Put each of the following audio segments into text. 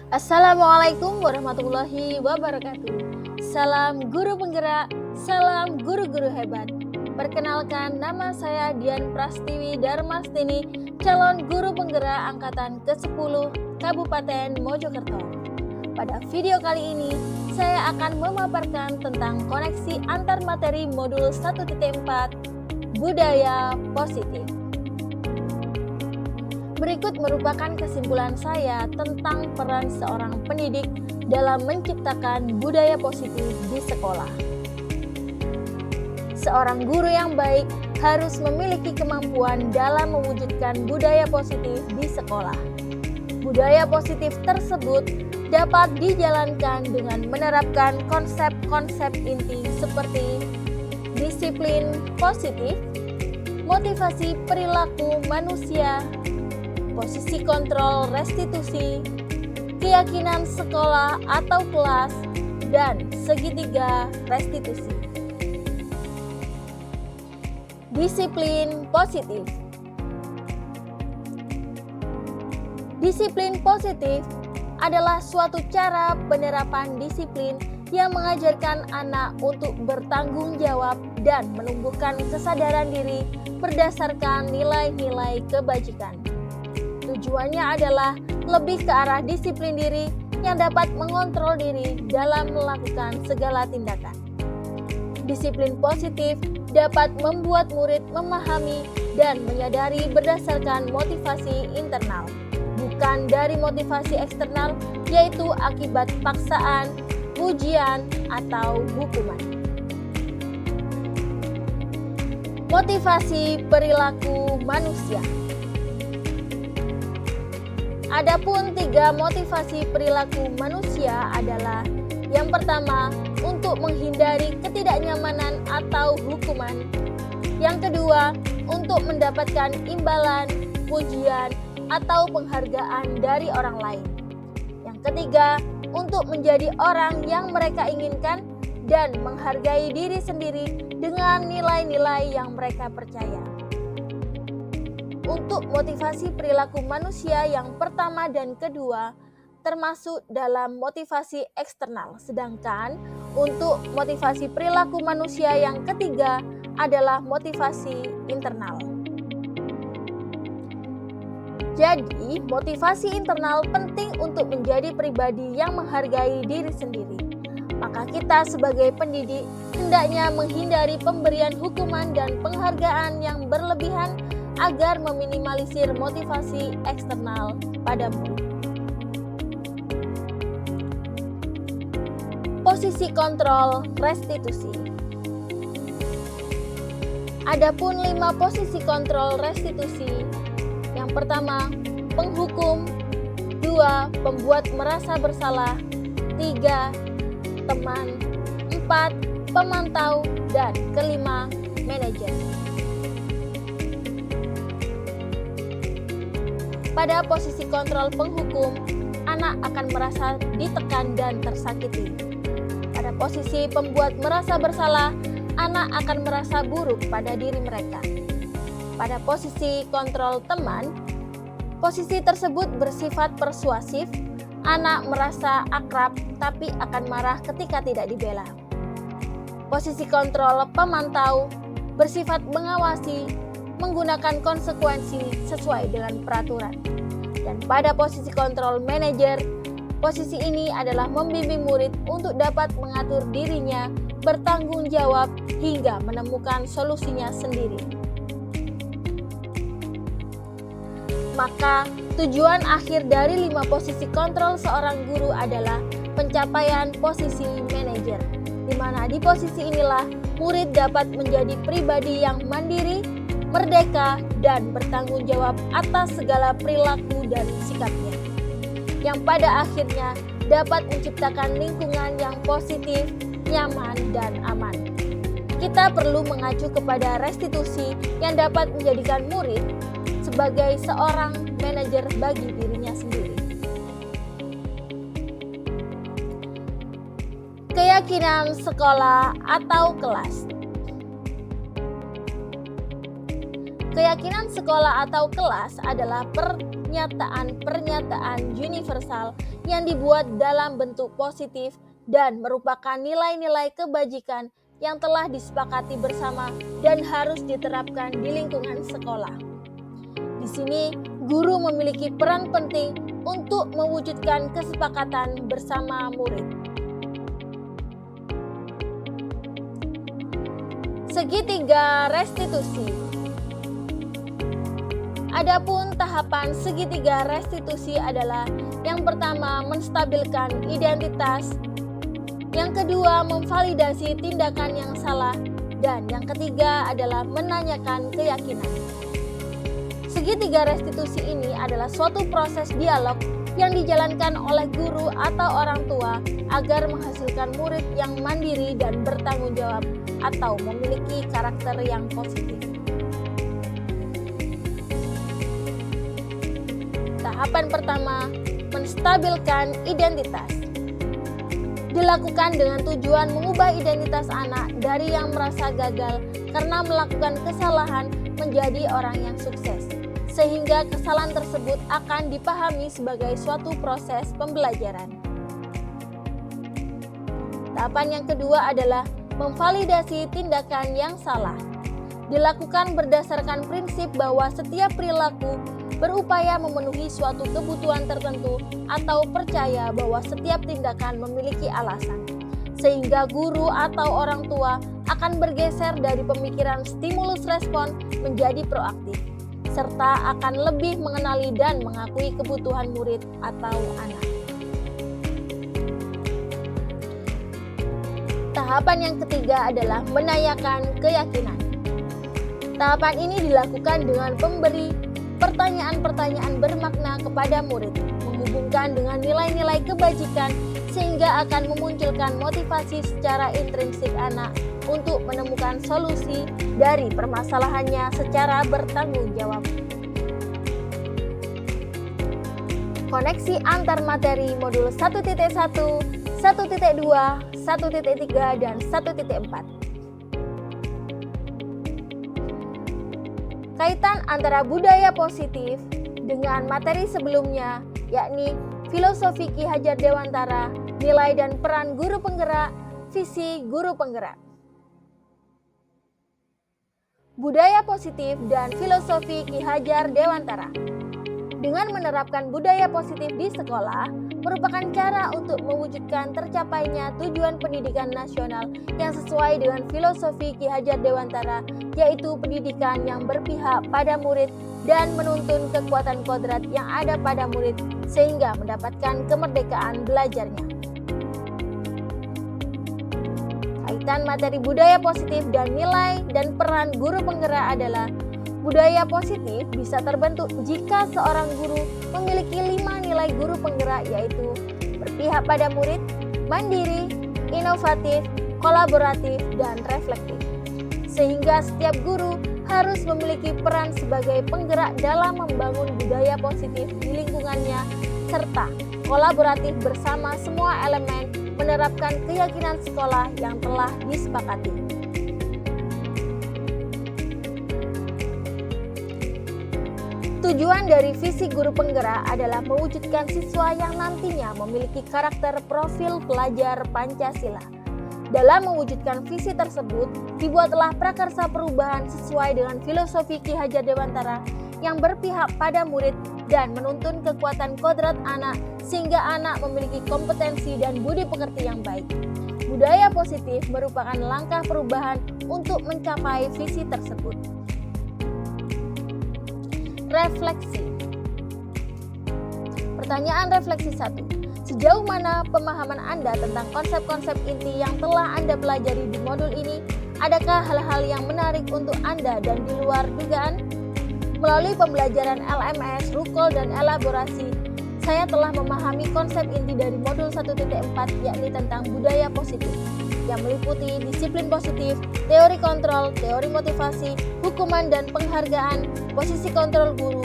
Assalamualaikum warahmatullahi wabarakatuh. Salam guru penggerak, salam guru-guru hebat. Perkenalkan, nama saya Dian Prastiwi Darmastini, calon guru penggerak angkatan ke-10 Kabupaten Mojokerto. Pada video kali ini, saya akan memaparkan tentang koneksi antar materi modul 1.4 Budaya Positif. Berikut merupakan kesimpulan saya tentang peran seorang pendidik dalam menciptakan budaya positif di sekolah. Seorang guru yang baik harus memiliki kemampuan dalam mewujudkan budaya positif di sekolah. Budaya positif tersebut dapat dijalankan dengan menerapkan konsep-konsep inti seperti disiplin positif, motivasi perilaku manusia, posisi kontrol restitusi, keyakinan sekolah atau kelas, dan segitiga restitusi. Disiplin positif. Disiplin positif adalah suatu cara penerapan disiplin yang mengajarkan anak untuk bertanggung jawab dan menumbuhkan kesadaran diri berdasarkan nilai-nilai kebajikan. Tujuannya adalah lebih ke arah disiplin diri yang dapat mengontrol diri dalam melakukan segala tindakan. Disiplin positif dapat membuat murid memahami dan menyadari berdasarkan motivasi internal, bukan dari motivasi eksternal, yaitu akibat paksaan, ujian, atau hukuman. Motivasi perilaku manusia. Adapun 3 motivasi perilaku manusia adalah: yang pertama, untuk menghindari ketidaknyamanan atau hukuman. Yang kedua, untuk mendapatkan imbalan, pujian, atau penghargaan dari orang lain. Yang ketiga, untuk menjadi orang yang mereka inginkan dan menghargai diri sendiri dengan nilai-nilai yang mereka percaya. Untuk motivasi perilaku manusia yang pertama dan kedua termasuk dalam motivasi eksternal, sedangkan untuk motivasi perilaku manusia yang ketiga adalah motivasi internal. Jadi, motivasi internal penting untuk menjadi pribadi yang menghargai diri sendiri. Maka kita sebagai pendidik hendaknya menghindari pemberian hukuman dan penghargaan yang berlebihan agar meminimalisir motivasi eksternal pada murid. Posisi kontrol restitusi. Adapun 5 posisi kontrol restitusi. Yang pertama, penghukum, 2, pembuat merasa bersalah, 3, teman, 4, pemantau, dan kelima, manajer. Pada posisi kontrol penghukum, anak akan merasa ditekan dan tersakiti. Pada posisi pembuat merasa bersalah, anak akan merasa buruk pada diri mereka. Pada posisi kontrol teman, posisi tersebut bersifat persuasif, anak merasa akrab tapi akan marah ketika tidak dibela. Posisi kontrol pemantau bersifat mengawasi, menggunakan konsekuensi sesuai dengan peraturan. Dan pada posisi kontrol manajer, posisi ini adalah membimbing murid untuk dapat mengatur dirinya, bertanggung jawab, hingga menemukan solusinya sendiri. Maka, tujuan akhir dari 5 posisi kontrol seorang guru adalah pencapaian posisi manajer, di mana di posisi inilah murid dapat menjadi pribadi yang mandiri, merdeka, dan bertanggung jawab atas segala perilaku dan sikapnya, yang pada akhirnya dapat menciptakan lingkungan yang positif, nyaman, dan aman. Kita perlu mengacu kepada restitusi yang dapat menjadikan murid sebagai seorang manajer bagi dirinya sendiri. Keyakinan sekolah atau kelas. Keyakinan sekolah atau kelas adalah pernyataan universal yang dibuat dalam bentuk positif dan merupakan nilai-nilai kebajikan yang telah disepakati bersama dan harus diterapkan di lingkungan sekolah. Di sini, guru memiliki peran penting untuk mewujudkan kesepakatan bersama murid. Segitiga restitusi. Adapun tahapan segitiga restitusi adalah yang pertama menstabilkan identitas, yang kedua memvalidasi tindakan yang salah, dan yang ketiga adalah menanyakan keyakinan. Segitiga restitusi ini adalah suatu proses dialog yang dijalankan oleh guru atau orang tua agar menghasilkan murid yang mandiri dan bertanggung jawab atau memiliki karakter yang positif. Tahapan pertama, menstabilkan identitas. Dilakukan dengan tujuan mengubah identitas anak dari yang merasa gagal karena melakukan kesalahan menjadi orang yang sukses, sehingga kesalahan tersebut akan dipahami sebagai suatu proses pembelajaran. Tahapan yang kedua adalah memvalidasi tindakan yang salah. Dilakukan berdasarkan prinsip bahwa setiap perilaku berupaya memenuhi suatu kebutuhan tertentu atau percaya bahwa setiap tindakan memiliki alasan, sehingga guru atau orang tua akan bergeser dari pemikiran stimulus respon menjadi proaktif, serta akan lebih mengenali dan mengakui kebutuhan murid atau anak. Tahapan yang ketiga adalah menanyakan keyakinan. Tahapan ini dilakukan dengan memberi pertanyaan-pertanyaan bermakna kepada murid, menghubungkan dengan nilai-nilai kebajikan sehingga akan memunculkan motivasi secara intrinsik anak untuk menemukan solusi dari permasalahannya secara bertanggung jawab. Koneksi antar materi modul 1.1, 1.2, 1.3, dan 1.4. Kaitan antara budaya positif dengan materi sebelumnya, yakni filosofi Ki Hajar Dewantara, nilai dan peran guru penggerak, visi guru penggerak. Budaya positif dan filosofi Ki Hajar Dewantara. Dengan menerapkan budaya positif di sekolah, merupakan cara untuk mewujudkan tercapainya tujuan pendidikan nasional yang sesuai dengan filosofi Ki Hajar Dewantara, yaitu pendidikan yang berpihak pada murid dan menuntun kekuatan kodrat yang ada pada murid sehingga mendapatkan kemerdekaan belajarnya. Kaitan materi budaya positif dan nilai dan peran guru penggerak adalah budaya positif bisa terbentuk jika seorang guru memiliki 5 nilai guru penggerak, yaitu berpihak pada murid, mandiri, inovatif, kolaboratif, dan reflektif. Sehingga setiap guru harus memiliki peran sebagai penggerak dalam membangun budaya positif di lingkungannya, serta kolaboratif bersama semua elemen menerapkan keyakinan sekolah yang telah disepakati. Tujuan dari visi guru penggerak adalah mewujudkan siswa yang nantinya memiliki karakter profil pelajar Pancasila. Dalam mewujudkan visi tersebut, dibuatlah prakarsa perubahan sesuai dengan filosofi Ki Hajar Dewantara yang berpihak pada murid dan menuntun kekuatan kodrat anak sehingga anak memiliki kompetensi dan budi pekerti yang baik. Budaya positif merupakan langkah perubahan untuk mencapai visi tersebut. Refleksi. Pertanyaan refleksi 1. Sejauh mana pemahaman Anda tentang konsep-konsep inti yang telah Anda pelajari di modul ini? Adakah hal-hal yang menarik untuk Anda dan di luar dugaan? Melalui pembelajaran LMS, Rukol, dan elaborasi, saya telah memahami konsep inti dari modul 1.4, yakni tentang budaya positif, yang meliputi disiplin positif, teori kontrol, teori motivasi, hukuman dan penghargaan, posisi kontrol guru,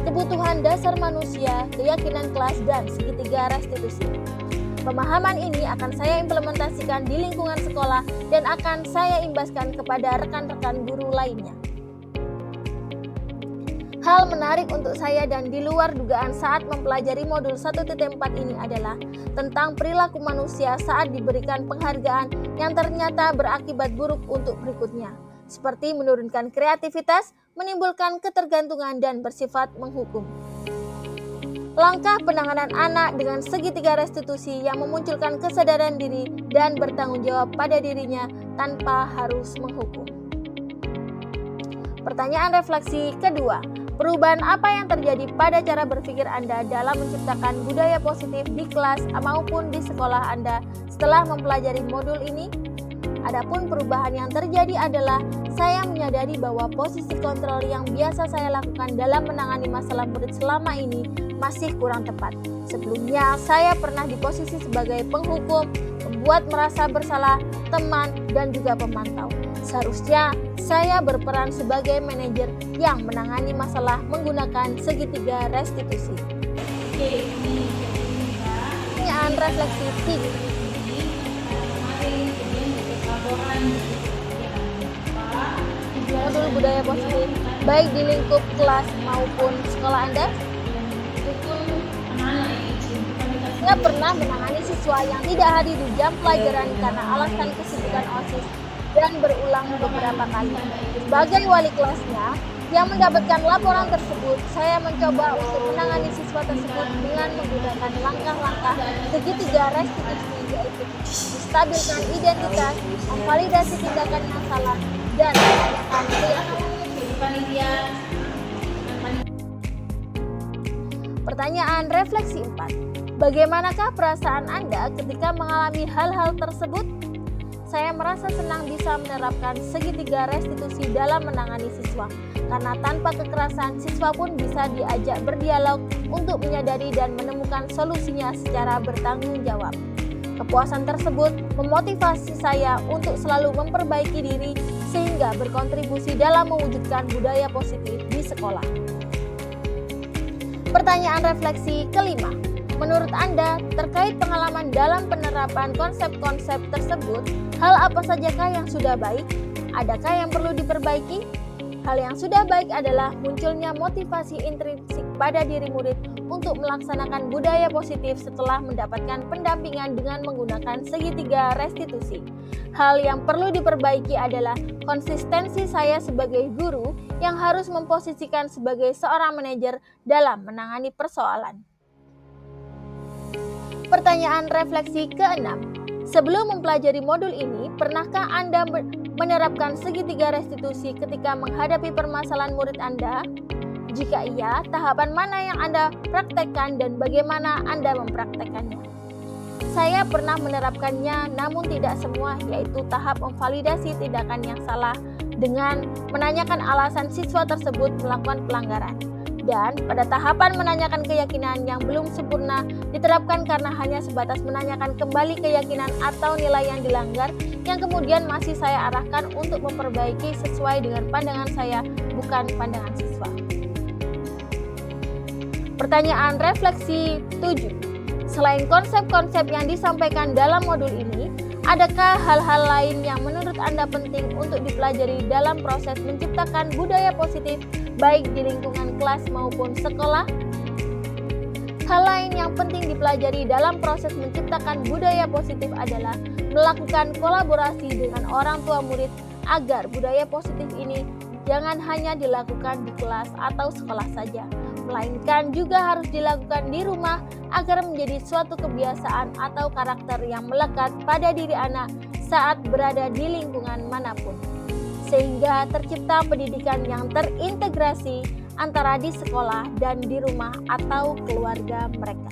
kebutuhan dasar manusia, keyakinan kelas, dan segitiga restitusi. Pemahaman ini akan saya implementasikan di lingkungan sekolah dan akan saya imbaskan kepada rekan-rekan guru lainnya. Hal menarik untuk saya dan di luar dugaan saat mempelajari modul 1.4 ini adalah tentang perilaku manusia saat diberikan penghargaan yang ternyata berakibat buruk untuk berikutnya, seperti menurunkan kreativitas, menimbulkan ketergantungan, dan bersifat menghukum. Langkah penanganan anak dengan segitiga restitusi yang memunculkan kesadaran diri dan bertanggung jawab pada dirinya tanpa harus menghukum. Pertanyaan refleksi kedua, perubahan apa yang terjadi pada cara berpikir Anda dalam menciptakan budaya positif di kelas maupun di sekolah Anda setelah mempelajari modul ini? Adapun perubahan yang terjadi adalah saya menyadari bahwa posisi kontrol yang biasa saya lakukan dalam menangani masalah murid selama ini masih kurang tepat. Sebelumnya, saya pernah di posisi sebagai penghukum, pembuat merasa bersalah, teman, dan juga pemantau. Seharusnya saya berperan sebagai manajer yang menangani masalah menggunakan segitiga restitusi. Pertanyaan refleksi 3. Modul budaya positif baik di lingkup kelas maupun sekolah Anda. Saya pernah menangani siswa yang tidak hadir di jam pelajaran karena alasan kesibukan OSIS dan berulang beberapa kali. Sebagai wali kelasnya yang mendapatkan laporan tersebut, saya mencoba untuk menangani siswa tersebut dengan menggunakan langkah-langkah segitiga restitusi, yaitu menstabilkan identitas, memvalidasi tindakan yang salah, dan menanyakan keyakinan. Pertanyaan refleksi 4. Bagaimanakah perasaan Anda ketika mengalami hal-hal tersebut? Saya merasa senang bisa menerapkan segitiga restitusi dalam menangani siswa, karena tanpa kekerasan siswa pun bisa diajak berdialog untuk menyadari dan menemukan solusinya secara bertanggung jawab. Kepuasan tersebut memotivasi saya untuk selalu memperbaiki diri sehingga berkontribusi dalam mewujudkan budaya positif di sekolah. Pertanyaan refleksi kelima. Menurut Anda, terkait pengalaman dalam penerapan konsep-konsep tersebut, hal apa sajakah yang sudah baik? Adakah yang perlu diperbaiki? Hal yang sudah baik adalah munculnya motivasi intrinsik pada diri murid untuk melaksanakan budaya positif setelah mendapatkan pendampingan dengan menggunakan segitiga restitusi. Hal yang perlu diperbaiki adalah konsistensi saya sebagai guru yang harus memposisikan sebagai seorang manajer dalam menangani persoalan. Pertanyaan refleksi ke-6. Sebelum mempelajari modul ini, pernahkah Anda menerapkan segitiga restitusi ketika menghadapi permasalahan murid Anda? Jika iya, tahapan mana yang Anda praktekkan dan bagaimana Anda mempraktekannya? Saya pernah menerapkannya, namun tidak semua, yaitu tahap memvalidasi tindakan yang salah dengan menanyakan alasan siswa tersebut melakukan pelanggaran. Dan pada tahapan menanyakan keyakinan yang belum sempurna diterapkan karena hanya sebatas menanyakan kembali keyakinan atau nilai yang dilanggar yang kemudian masih saya arahkan untuk memperbaiki sesuai dengan pandangan saya, bukan pandangan siswa. Pertanyaan refleksi 7. Selain konsep-konsep yang disampaikan dalam modul ini, adakah hal-hal lain yang menurut Anda penting untuk dipelajari dalam proses menciptakan budaya positif baik di lingkungan kelas maupun sekolah? Hal lain yang penting dipelajari dalam proses menciptakan budaya positif adalah melakukan kolaborasi dengan orang tua murid agar budaya positif ini jangan hanya dilakukan di kelas atau sekolah saja, melainkan juga harus dilakukan di rumah agar menjadi suatu kebiasaan atau karakter yang melekat pada diri anak saat berada di lingkungan manapun, sehingga tercipta pendidikan yang terintegrasi antara di sekolah dan di rumah atau keluarga mereka.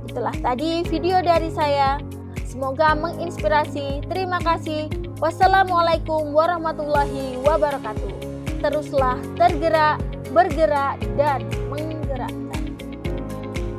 Itulah tadi video dari saya. Semoga menginspirasi. Terima kasih. Wassalamualaikum warahmatullahi wabarakatuh. Teruslah tergerak, bergerak, dan